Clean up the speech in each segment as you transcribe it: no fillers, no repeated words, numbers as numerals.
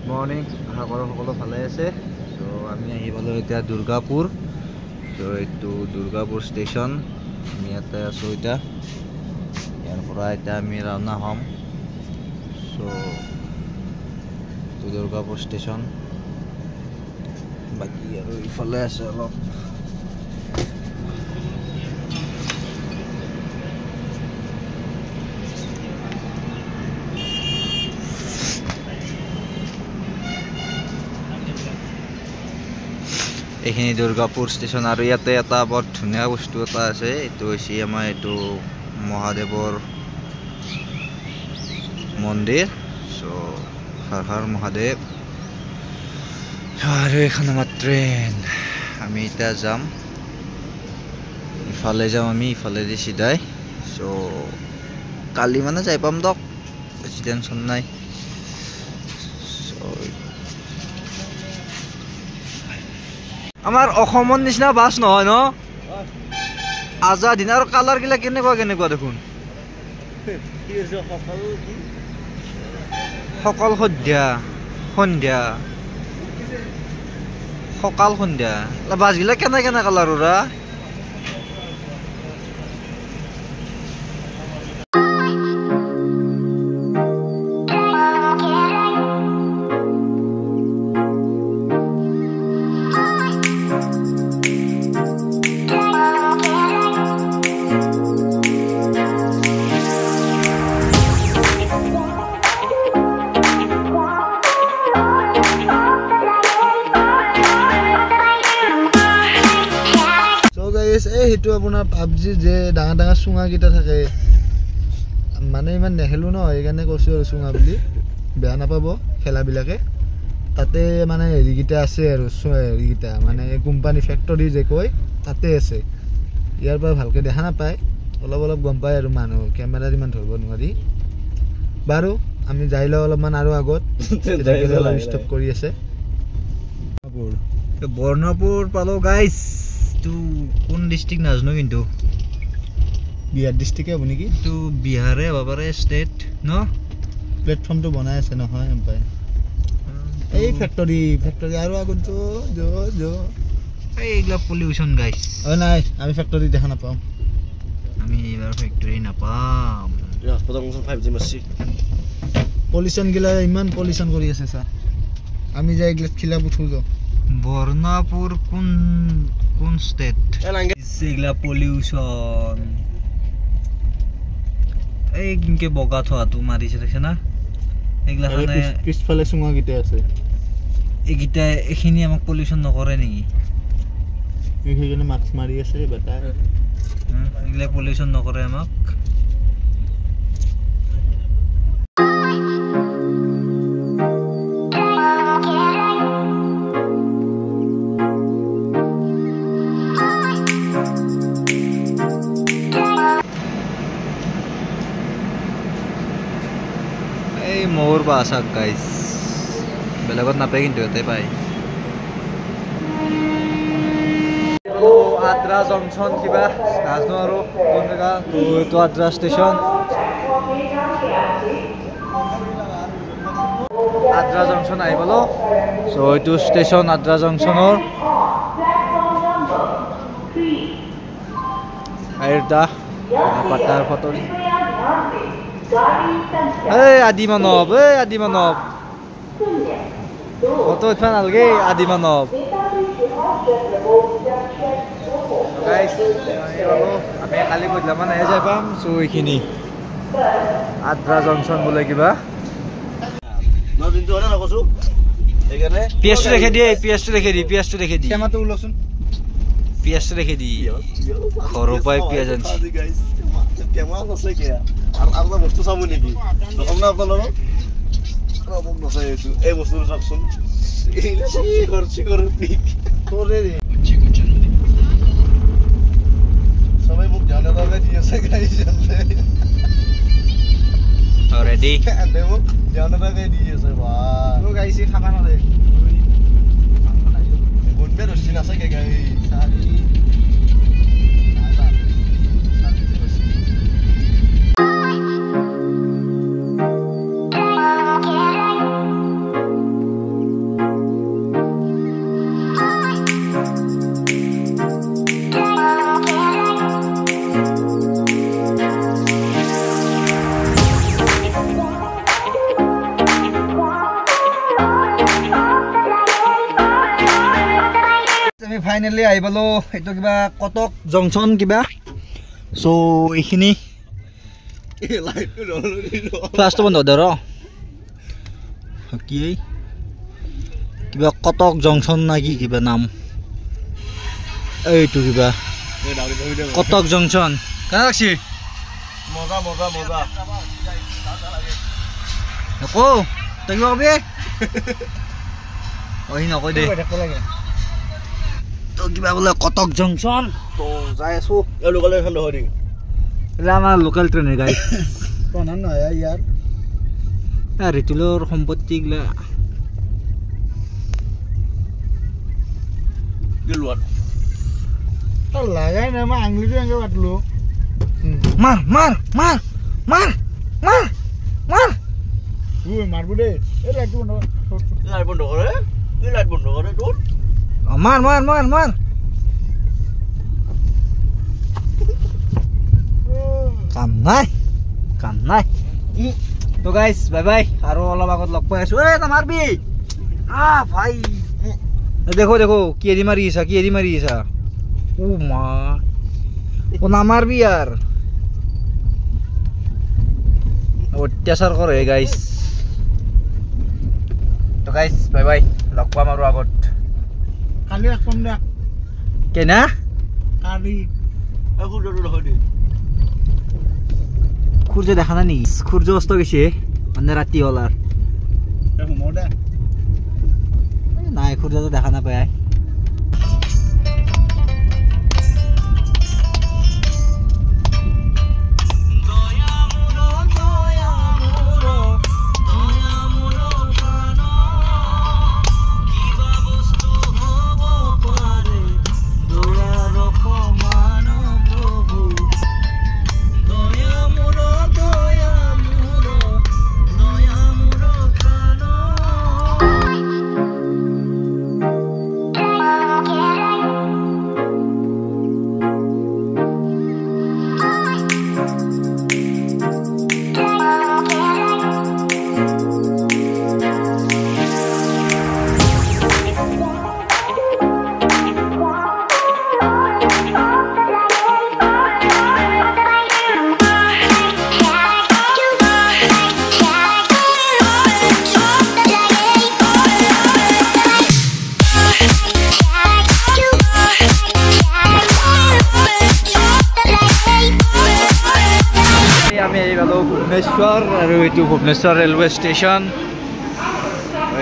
Morning আশা কৰোঁ সকলো ভালে আছে। চ' আমি আহি পালোঁ এতিয়া দুৰ্গাপুৰ। চ' এইটো দুৰ্গাপুৰ ষ্টেচন, আমি ইয়াতে আছোঁ এতিয়া। ইয়াৰ পৰা এতিয়া আমি ৰাওনা হ'ম। চ' এইটো দুৰ্গাপুৰ ষ্টেচন, বাকী আৰু ইফালে আছে অলপ। এইখিনি দুৰ্গাপুৰ ষ্টেচন, আৰু ইয়াতে এটা বৰ ধুনীয়া বস্তু এটা আছে। এইটো হৈছে আমাৰ এইটো মহাদেৱৰ মন্দিৰ। চ' হৰ হৰ মহাদেৱ। আৰু এইখন আমাৰ ট্ৰেইন, আমি এতিয়া যাম, ইফালে যাম আমি, ইফালেদি চিধাই। চ' কালি মানে যাই পাম দক, বেছি টেনশ্যন নাই। আমাৰ অসমৰ নিচিনা বাছ নহয় ন, আজাদিন। আৰু কালাৰ গিলা কেনেকুৱা কেনেকুৱা দেখোন, সকাল সন্ধ্যা সন্ধ্যা সকাল সন্ধ্যা। বাছগিলা কেনে কেনে কালাৰ ওৰা। সেইটো আপোনাৰ পাবজি যে ডাঙৰ ডাঙৰ চুঙাকেইটা থাকে, মানে ইমান নেখেলোঁ ন, সেইকাৰণে কৈছোঁ আৰু চুঙা বুলি বেয়া নাপাব খেলাবিলাকে। তাতে মানে হেৰিকেইটা আছে আৰু হেৰিকেইটা মানে কোম্পানী ফেক্টৰী যে কয়, তাতে আছে। ইয়াৰ পৰা ভালকৈ দেখা নাপায়, অলপ অলপ গম পায় আৰু মানুহ কেমেৰাত ইমান ধৰিব নোৱাৰি। বাৰু আমি যাই লওঁ অলপমান আৰু আগত, ষ্টপ কৰি আছে। বৰ্ণপুৰ পালোঁ গাইজ। এইটো কোন ডিষ্ট্ৰিক্ট নাজানো, কিন্তু বিহাৰ ডিষ্ট্ৰিক্টে হ'ব নেকি, এইটো বিহাৰে হ'ব পাৰে ষ্টেট ন। প্লেটফৰ্মটো বনাই আছে নহয় এম্পাই, এই ফেক্টৰী আৰু আগত এইগিলা পলিউশ্যন গাইজ। নাই, আমি ফেক্টৰী দেখা নাপাওঁ, আমি এইবাৰ ফেক্টৰী নাপাম। পলিউশ্যনগিলা ইমান পলিউশ্যন কৰি আছে চা, আমি যাই এইগিলাত খিলাপ উঠো যাওঁ। বৰ্ণপুৰ কোন ষ্টেট, এইগিলা পলিউশ্যন। এই কেনেকৈ বগা থোৱাটো মাৰিছে দেখছে না, এইগিলা পিছফালে চুঙাকেইটা আছে, এইকেইটা এইখিনি আমাক পলিউশ্যন নকৰে নেকি? সেইকাৰণে মাস্ক মাৰি আছে বেটা, এইগিলা পলিউশ্যন নকৰে আমাক। এই মোৰ বাছ গাইজ, বেলেগত নাপায় কিন্তু ইয়াতে পায়। আদ্ৰা জংচন কিবা নাজানো আৰু কোন জেগা, এইটো আদ্ৰা ষ্টেচন, আদ্ৰা জংচন আহি পালোঁ। চ' এইটো ষ্টেচন আদ্ৰা জংচনৰ। পাটাৰ ফটৰি, এই আদি মানৱ, ফটো উঠবা নালাগে আদি মানৱ। আমি কালি গধূলা মানেহে যাই পাম। চ' এইখিনি আদ্ৰা জংচন বোলে কিবা। পিঁয়াজটো দেখে দিয়ে, পিঁয়াজটো দেখে দি, পিঁয়াজটো দেখে দি, পিঁয়াজটো দেখে দি, ঘৰৰ পৰাই পিঁয়াজ আনছি। বস্তু চাব নেকি আপোনালোকক, এই বস্তুটো চাওকচোন, সবাই মোক ধ্যান এটা দি আছে গাইজ, ৰেডি মোক ধ্যান এটাকে দি আছে। বা গাইছে খাবা নৰে বনবে ৰচি নাচাকে গাই চাৰি আমি ফাইনেলি আহি পালো এইটো কিবা কটক জংচন কিবা সো এইখিনি ফ্লাছটো বন্ধ ধৰ কি কিবা কটক জংচন না কি কিবা নাম এইটো কিবা কটক জংচন কেনে লাগছি মজা মজা মজা নকো তই কিবা কবি অহি নকয় দে তো কিবা বোলে কটক জংচন তো যাই আছো লোকেল এখন নহয় এটা আমাৰ লোকেল ট্ৰেইন গাই প্ৰধান নহয় ইয়াৰ ৰিতুলৰ সম্পত্তি গিলা লাগাই নাই মই আঙুলিটো এনেকে পাতিলো মাৰ মাৰ মাৰ মাৰ মাৰ মাৰ মাৰব দেই এই লাইট বন্ধ কৰে তোৰ মাৰ মাৰ মাৰ মাৰ কাম নাই তো গাইস বাই বাই আৰু অলপ আগত লগ পাই আছো এ তা মাৰবি ভাই দেখো দেখো কি এদি মাৰি আছা ও মা ও না মাৰবি यार অত্যাচাৰ কৰে গাইস তো গাইস বাই বাই লগ পাম আৰু আগত কালি একদম দে কেনা কালি খুঁজটো নহয় দে সূর্য দেখা না নি সূর্য অস্ত গেছে মানে রাতি হল আর নাই সূর্য তো দেখা না পায় ভুবনেশ্বৰ আৰু এইটো ভুবনেশ্বৰ ৰেলৱে ষ্টেচন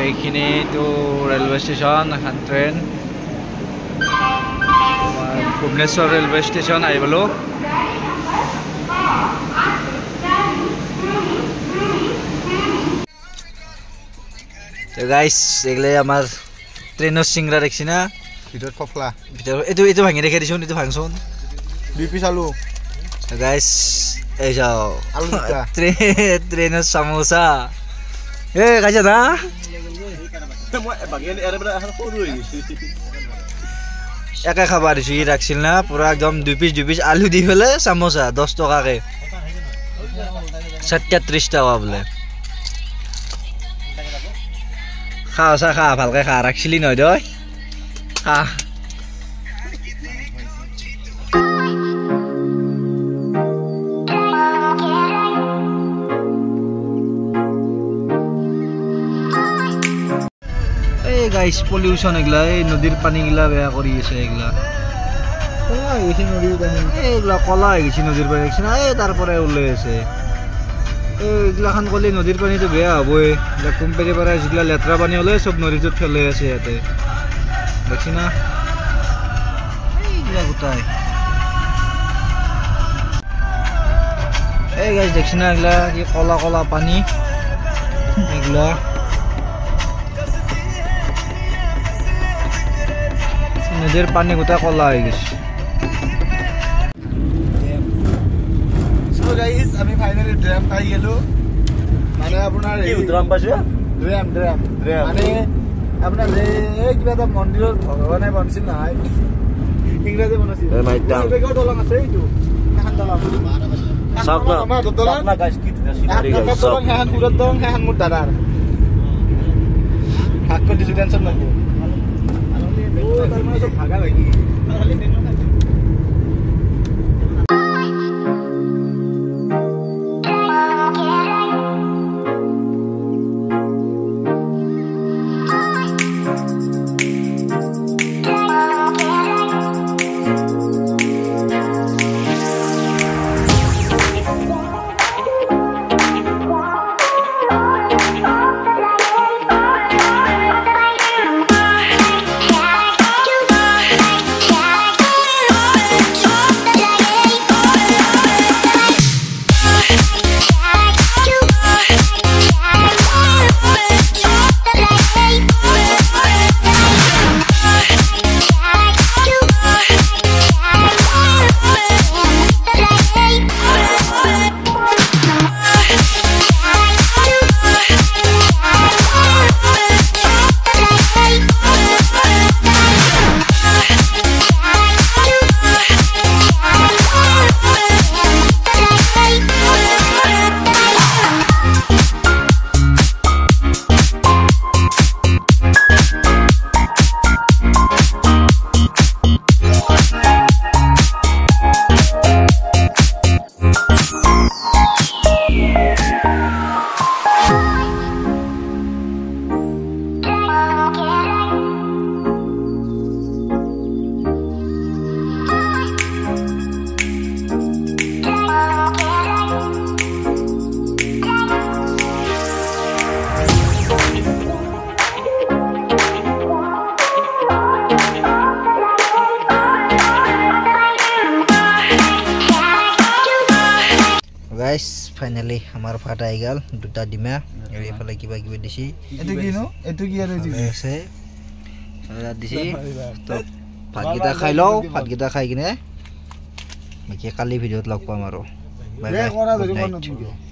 এইখিনিটো ৰেলৱে ষ্টেচন এখন ট্ৰেইন ভুবনেশ্বৰ ৰেলৱে ষ্টেচন আহি পালো তো গাইস এগুলো আমাৰ ট্ৰেনেৰ সিংড়া দেখছি না ভিতৰত ফফলা ভিতৰত এইটো ভাঙি রেখে দিছো এইটো ভাঙছোন দুই পিস আলু গাইস এই যাও আলু টিক্কা ট্রেনের সমোসা এ খাইছা না একা খাবার দিছো ই রাখছিল না পুরা একদম দুই পিস আলু দি ফেলে সমোসা 10 টাকাকে 37 টাকা বলে খা চা খা ভালকে খা রাখছিলি নয় দই খা গাইস পলিউশন এগুলা এই নদীর পানি গিলা বেয়া করি আছে এগুলা এইগুলা কলা হয়ে গেছে নদীর পানি দেখছি না এই তারপরে উল্লে আছে এইগুলাখান করলে নদীর পানি তো বেয়া হবই কোম্পানির পৰা যেগুলা লেতেরা পানি হলে সব নদীটোত ফেলে আছে ইয়াতে দেখছি না এইগুলা গোটাই এই গাইস দেখছি না এগুলা কি কলা কলা পানি এগুলা নদীর পানি গোটা কলা হয়ে গেছে সো গাইস আমি ফাইনালি ড্রাম পাই গেলো মানে আপোনাৰ কি ড্ৰাম পাইছে ড্ৰাম মানে আপোনাৰ এই কিবা এটা মন্দিৰৰ ভগৱানে বনছিল নহয় ইংৰাজী বনাইছিল বেগৰ দলং আছে এইটো এখন দলং আমাৰ দলং না গাইস কি দলং এখন পুৰো দলং এখন মোৰ দাদাৰ হাক কৰি দিছো টেনচন নাই গাইস ফাইনালি আমার ফাটা আই গেল দুটা ডিমা আর এফালে কিবা কিবা দিছি এটো কি নো এটো কি আর এটো আছে সালাদ দিছি তো ভাতগিটা খাই লও ভাতগিটা খাই কিনে বাকি কালি ভিডিওত লগ পাম আৰু বাই বাই